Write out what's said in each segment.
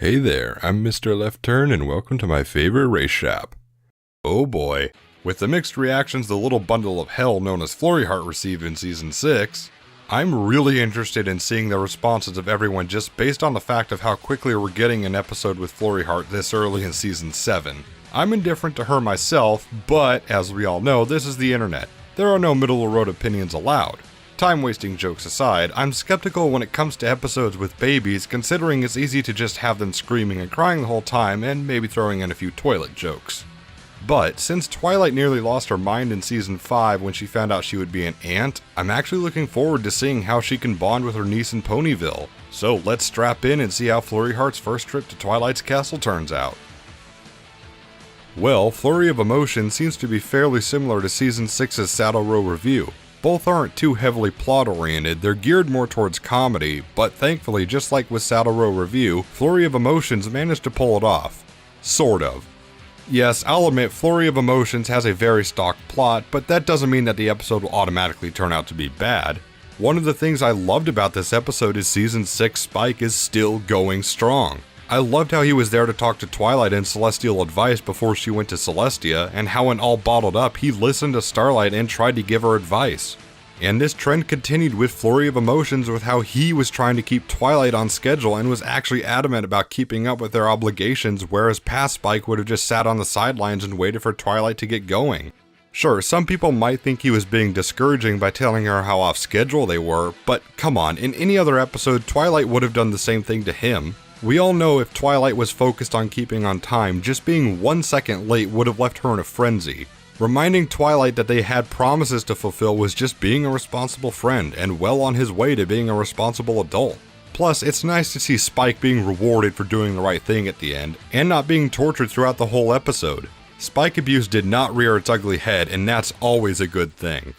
Hey there, I'm MrLeftTurn and welcome to my favorite race shop. Oh boy, with the mixed reactions the little bundle of hell known as Flurry received in Season 6, I'm really interested in seeing the responses of everyone just based on the fact of how quickly we're getting an episode with Flurry this early in Season 7. I'm indifferent to her myself, but as we all know, this is the internet. There are no middle-of-the-road opinions allowed. Time-wasting jokes aside, I'm skeptical when it comes to episodes with babies, considering it's easy to just have them screaming and crying the whole time and maybe throwing in a few toilet jokes. But since Twilight nearly lost her mind in Season 5 when she found out she would be an aunt, I'm actually looking forward to seeing how she can bond with her niece in Ponyville. So let's strap in and see how Flurry first trip to Twilight's castle turns out. Well, Flurry of Emotion seems to be fairly similar to Season 6's Saddle Row Review. Both aren't too heavily plot-oriented, they're geared more towards comedy, but thankfully, just like with Saddle Row Review, Flurry of Emotions managed to pull it off. Sort of. Yes, I'll admit Flurry of Emotions has a very stock plot, but that doesn't mean that the episode will automatically turn out to be bad. One of the things I loved about this episode is Season 6 Spike is still going strong. I loved how he was there to talk to Twilight and Celestial advice before she went to Celestia, and how when all bottled up, he listened to Starlight and tried to give her advice. And this trend continued with Flurry of Emotions with how he was trying to keep Twilight on schedule and was actually adamant about keeping up with their obligations, whereas past Spike would have just sat on the sidelines and waited for Twilight to get going. Sure, some people might think he was being discouraging by telling her how off schedule they were, but come on, in any other episode, Twilight would have done the same thing to him. We all know if Twilight was focused on keeping on time, just being 1 second late would have left her in a frenzy. Reminding Twilight that they had promises to fulfill was just being a responsible friend, and well on his way to being a responsible adult. Plus, it's nice to see Spike being rewarded for doing the right thing at the end, and not being tortured throughout the whole episode. Spike abuse did not rear its ugly head, and that's always a good thing.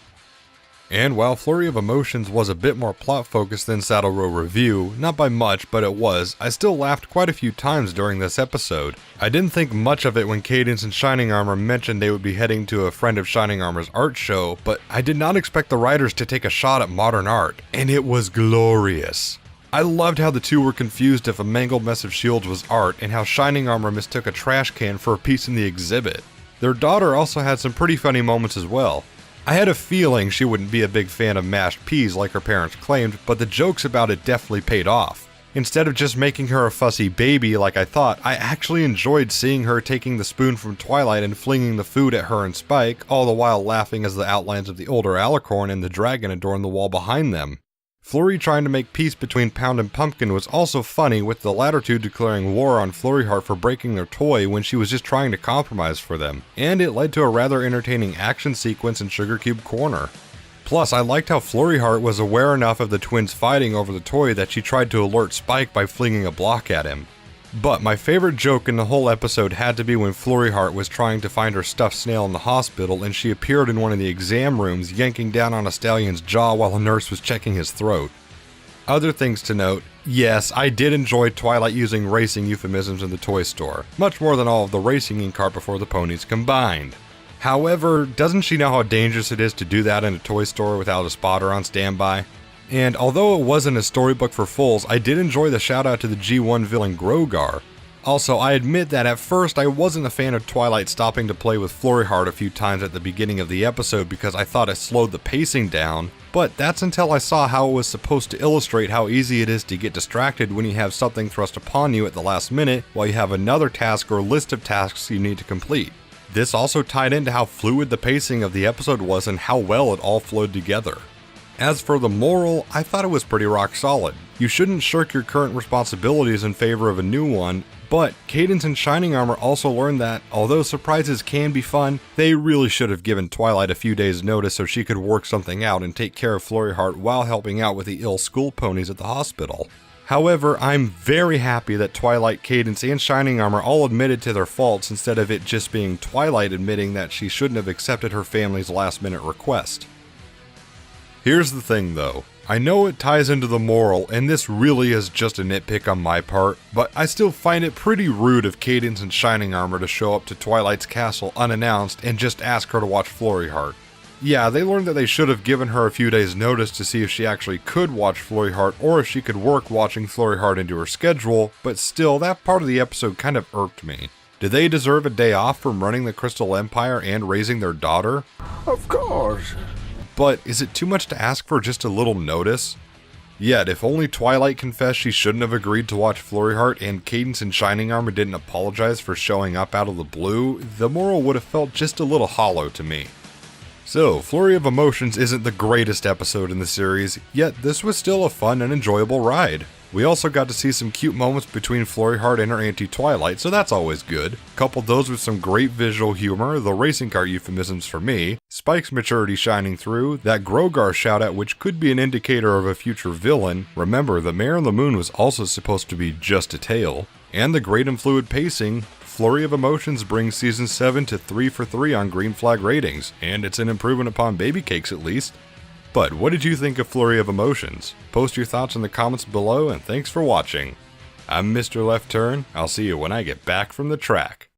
And while Flurry of Emotions was a bit more plot-focused than Saddle Row Review, not by much, but it was, I still laughed quite a few times during this episode. I didn't think much of it when Cadence and Shining Armor mentioned they would be heading to a friend of Shining Armor's art show, but I did not expect the writers to take a shot at modern art, and it was glorious. I loved how the two were confused if a mangled mess of shields was art, and how Shining Armor mistook a trash can for a piece in the exhibit. Their daughter also had some pretty funny moments as well. I had a feeling she wouldn't be a big fan of mashed peas like her parents claimed, but the jokes about it definitely paid off. Instead of just making her a fussy baby like I thought, I actually enjoyed seeing her taking the spoon from Twilight and flinging the food at her and Spike, all the while laughing as the outlines of the older alicorn and the dragon adorned the wall behind them. Flurry trying to make peace between Pound and Pumpkin was also funny, with the latter two declaring war on Flurry for breaking their toy when she was just trying to compromise for them, and it led to a rather entertaining action sequence in Sugar Cube Corner. Plus, I liked how Flurry was aware enough of the twins fighting over the toy that she tried to alert Spike by flinging a block at him. But my favorite joke in the whole episode had to be when Flurry was trying to find her stuffed snail in the hospital and she appeared in one of the exam rooms yanking down on a stallion's jaw while a nurse was checking his throat. Other things to note, yes, I did enjoy Twilight using racing euphemisms in the toy store, much more than all of the racing in Cart Before the Ponies combined. However, doesn't she know how dangerous it is to do that in a toy store without a spotter on standby? And although it wasn't a storybook for fools, I did enjoy the shout out to the G1 villain Grogar. Also, I admit that at first I wasn't a fan of Twilight stopping to play with Flurry a few times at the beginning of the episode because I thought it slowed the pacing down, but that's until I saw how it was supposed to illustrate how easy it is to get distracted when you have something thrust upon you at the last minute while you have another task or list of tasks you need to complete. This also tied into how fluid the pacing of the episode was and how well it all flowed together. As for the moral, I thought it was pretty rock solid. You shouldn't shirk your current responsibilities in favor of a new one, but Cadence and Shining Armor also learned that, although surprises can be fun, they really should have given Twilight a few days notice so she could work something out and take care of Flurry while helping out with the ill school ponies at the hospital. However, I'm very happy that Twilight, Cadence, and Shining Armor all admitted to their faults instead of it just being Twilight admitting that she shouldn't have accepted her family's last-minute request. Here's the thing though, I know it ties into the moral and this really is just a nitpick on my part, but I still find it pretty rude of Cadence and Shining Armor to show up to Twilight's castle unannounced and just ask her to watch Flurry. Yeah, they learned that they should have given her a few days notice to see if she actually could watch Flurry Heart or if she could work watching Flurry Heart into her schedule, but still, that part of the episode kind of irked me. Do they deserve a day off from running the Crystal Empire and raising their daughter? Of course. But is it too much to ask for just a little notice? Yet, if only Twilight confessed she shouldn't have agreed to watch Flurry Heart and Cadance and Shining Armor didn't apologize for showing up out of the blue, the moral would have felt just a little hollow to me. So, Flurry of Emotions isn't the greatest episode in the series, yet this was still a fun and enjoyable ride. We also got to see some cute moments between Flurry Heart and her auntie Twilight, so that's always good. Coupled those with some great visual humor, the racing car euphemisms for me, Spike's maturity shining through, that Grogar shoutout which could be an indicator of a future villain, remember the Mare on the Moon was also supposed to be just a tale, and the great and fluid pacing. Flurry of Emotions brings Season 7 to 3 for 3 on Green Flag ratings, and it's an improvement upon Baby Cakes at least. But what did you think of Flurry of Emotions? Post your thoughts in the comments below, and thanks for watching. I'm MrLeftTurn. I'll see you when I get back from the track.